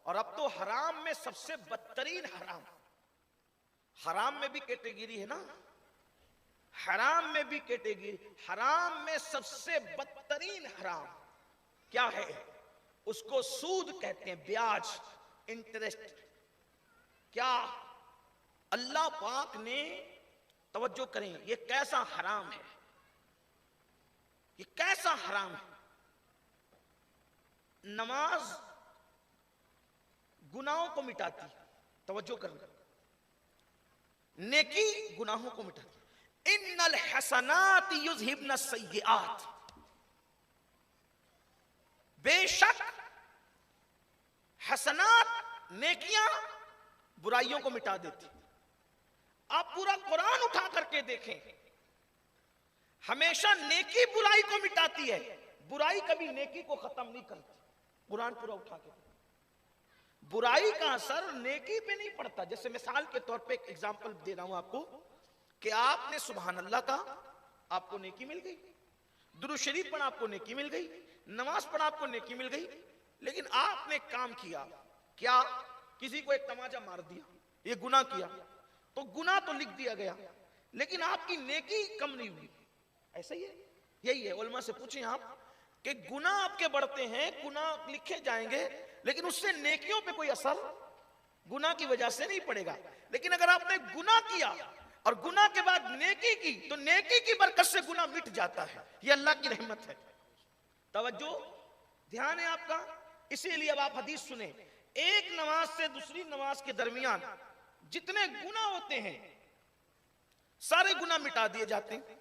اور اب تو حرام میں سب سے بدترین حرام، حرام میں بھی کیٹیگری ہے نا، حرام میں بھی کیٹیگری، حرام میں سب سے بدترین حرام کیا ہے؟ اس کو سود کہتے ہیں، بیاج، انٹرسٹ۔ کیا اللہ پاک نے، توجہ کریں، یہ کیسا حرام ہے، یہ کیسا حرام ہے؟ نماز گناہوں کو مٹاتی، توجہ کرنا، نیکی گناہوں کو مٹاتی۔ ان الحسنات یذہبن السیئات، بے شک حسنات، نیکیاں برائیوں کو مٹا دیتی۔ آپ پورا قرآن اٹھا کر کے دیکھیں، ہمیشہ نیکی برائی کو مٹاتی ہے، برائی کبھی نیکی کو ختم نہیں کرتی۔ قرآن پورا اٹھا کے دیکھیں، برائی کا اثر نیکی پہ نہیں پڑتا۔ جیسے مثال کے طور پہ ایک ایگزامپل دے رہا ہوں آپ کو، کہ آپ نے سبحان اللہ کہا، آپ کو نیکی مل گئی، درود شریف پڑھا، آپ کو نیکی مل گئی، نماز پڑھا، آپ کو نیکی مل گئی، لیکن آپ نے کام کیا، کیا؟ کسی کو ایک تماچا مار دیا، یہ گناہ کیا، تو گناہ تو لکھ دیا گیا، لیکن آپ کی نیکی کم نہیں ہوئی۔ ایسا ہی ہے، یہی ہے۔ علماء سے پوچھیں آپ کہ گناہ آپ کے بڑھتے ہیں، گناہ لکھے جائیں گے، لیکن اس سے نیکیوں پہ کوئی اثر گناہ کی وجہ سے نہیں پڑے گا۔ لیکن اگر آپ نے گناہ کیا اور گناہ کے بعد نیکی کی، تو نیکی کی برکت سے گناہ مٹ جاتا ہے۔ یہ اللہ کی رحمت ہے۔ توجہ، دھیان ہے آپ کا۔ اسی لیے اب آپ حدیث سنیں، ایک نماز سے دوسری نماز کے درمیان جتنے گناہ ہوتے ہیں سارے گناہ مٹا دیے جاتے ہیں۔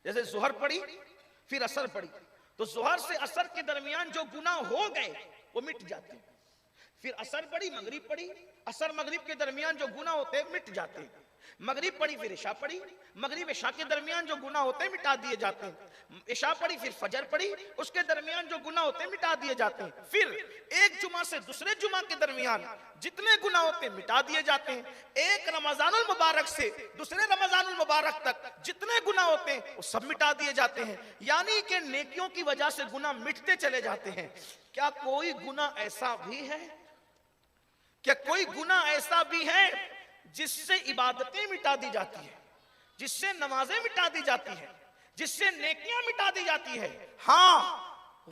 جیسے ظہر پڑھی پھر عصر پڑھی، تو ظہر سے عصر کے درمیان جو گناہ ہو گئے وہ مٹ جاتے ہیں۔ پھر عصر پڑھی، مغرب پڑھی، عصر مغرب کے درمیان جو گناہ ہوتے ہیں مٹ جاتے ہیں۔ مغرب پڑھی پھر عشاء پڑھی، مغرب عشاء کے درمیان جو گناہ ہوتے ہیں مٹا دیے جاتے ہیں۔ عشاء پڑھی پھر فجر پڑھی، اس کے درمیان جو گناہ ہوتے ہیں مٹا دیے جاتے ہیں۔ پھر ایک جمعہ سے دوسرے جمعہ کے درمیان جتنے گناہ ہوتے ہیں مٹا دیے جاتے ہیں۔ ایک رمضان المبارک سے دوسرے رمضان المبارک تک جتنے گناہ ہوتے ہیں وہ سب مٹا دیے جاتے ہیں۔ یعنی کہ نیکیوں کی وجہ سے گناہ مٹتے چلے جاتے ہیں۔ کیا کوئی گناہ ایسا بھی ہے، کیا کوئی گناہ ایسا بھی ہے جس سے عبادتیں مٹا دی جاتی ہیں، جس سے نمازیں مٹا دی جاتی ہیں، جس سے نیکیاں مٹا دی جاتی ہے؟ ہاں،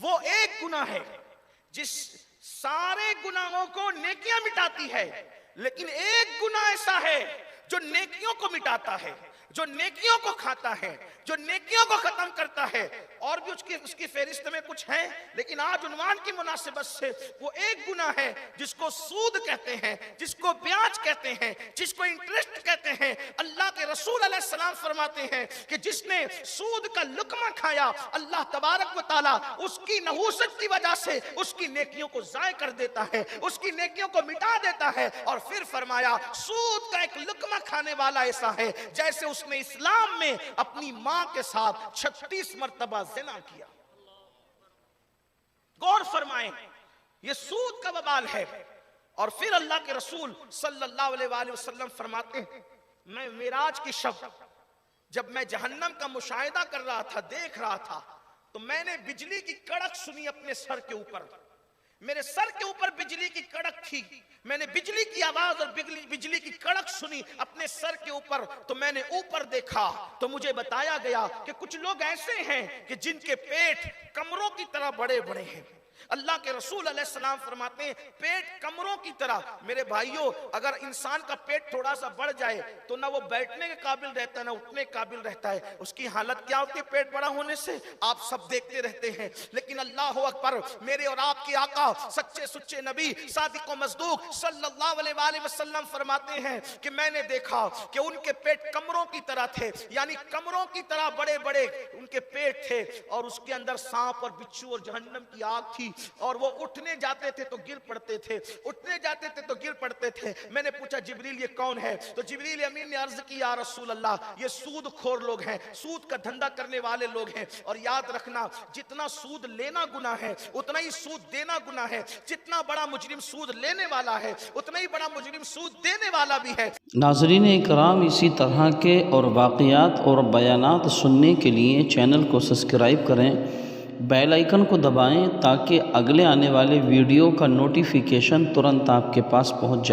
وہ ایک گناہ ہے جس سارے گناہوں کو نیکیاں مٹاتی ہے، لیکن ایک گناہ ایسا ہے جو نیکیوں کو مٹاتا ہے، جو نیکیوں کو کھاتا ہے، جو نیکیوں کو ختم کرتا ہے۔ اور بھی اس کی فہرست میں کچھ ہے، لیکن آج عنوان کی مناسبت سے وہ ایک گناہ ہے جس کو سود کہتے ہیں، جس کو بیاج کہتے ہیں، جس کو انٹرسٹ کہتے ہیں۔ اللہ کے رسول علیہ السلام فرماتے ہیں کہ جس نے سود کا لقمہ کھایا، اللہ تبارک و تعالیٰ اس کی نحوست کی وجہ سے اس کی نیکیوں کو ضائع کر دیتا ہے، اس کی نیکیوں کو مٹا دیتا ہے۔ اور پھر فرمایا سود کا ایک لقمہ کھانے والا ایسا ہے جیسے اس نے اسلام میں اپنی ماں کے ساتھ 36 مرتبہ زنا کیا۔ غور فرمائیں، یہ سود کا وبال ہے۔ اور پھر اللہ کے رسول صلی اللہ علیہ وآلہ وسلم فرماتے ہیں، میں معراج کی شب جب میں جہنم کا مشاہدہ کر رہا تھا، دیکھ رہا تھا، تو میں نے بجلی کی کڑک سنی اپنے سر کے اوپر۔ میرے سر کے اوپر بجلی کی کڑک تھی، میں نے بجلی کی آواز اور بجلی کی کڑک سنی اپنے سر کے اوپر، تو میں نے اوپر دیکھا تو مجھے بتایا گیا کہ کچھ لوگ ایسے ہیں کہ جن کے پیٹ کمروں کی طرح بڑے بڑے ہیں۔ اللہ کے رسول علیہ السلام فرماتے ہیں پیٹ کمروں کی طرح۔ میرے بھائیوں، اگر انسان کا پیٹ تھوڑا سا بڑھ جائے تو نہ وہ بیٹھنے کے قابل رہتا ہے نہ اٹھنے کے قابل رہتا ہے۔ اس کی حالت کیا ہوتی ہے پیٹ بڑا ہونے سے؟ آپ سب دیکھتے رہتے ہیں۔ لیکن اللہ اکبر، میرے اور آپ کے آقا سچے سچے نبی صادق و مصدوق صلی اللہ علیہ وآلہ وسلم فرماتے ہیں کہ میں نے دیکھا کہ ان کے پیٹ کمروں کی طرح تھے، یعنی کمروں کی طرح بڑے بڑے ان کے پیٹ تھے، اور اس کے اندر سانپ اور بچھو اور جہنم کی آگ تھی، اور وہ اٹھنے جاتے تھے تو گر پڑتے تھے، اٹھنے جاتے تھے تو گر پڑتے تھے۔ میں نے پوچھا جبریل یہ کون ہے؟ تو جبریل امین نے عرض کی یا رسول اللہ یہ سود خور لوگ ہیں، سود کا دھندا کرنے والے لوگ ہیں۔ اور یاد رکھنا جتنا سود لینا گناہ ہے اتنا ہی سود دینا گناہ ہے۔ جتنا بڑا مجرم سود لینے والا ہے اتنا ہی بڑا مجرم سود دینے والا بھی ہے۔ ناظرین کرام، اسی طرح کے اور واقعات اور بیانات سننے کے لیے چینل کو سبسکرائب کریں، بیل آئیکن کو دبائیں تاکہ اگلے آنے والے ویڈیو کا نوٹیفیکیشن ترنت آپ کے پاس پہنچ جائے۔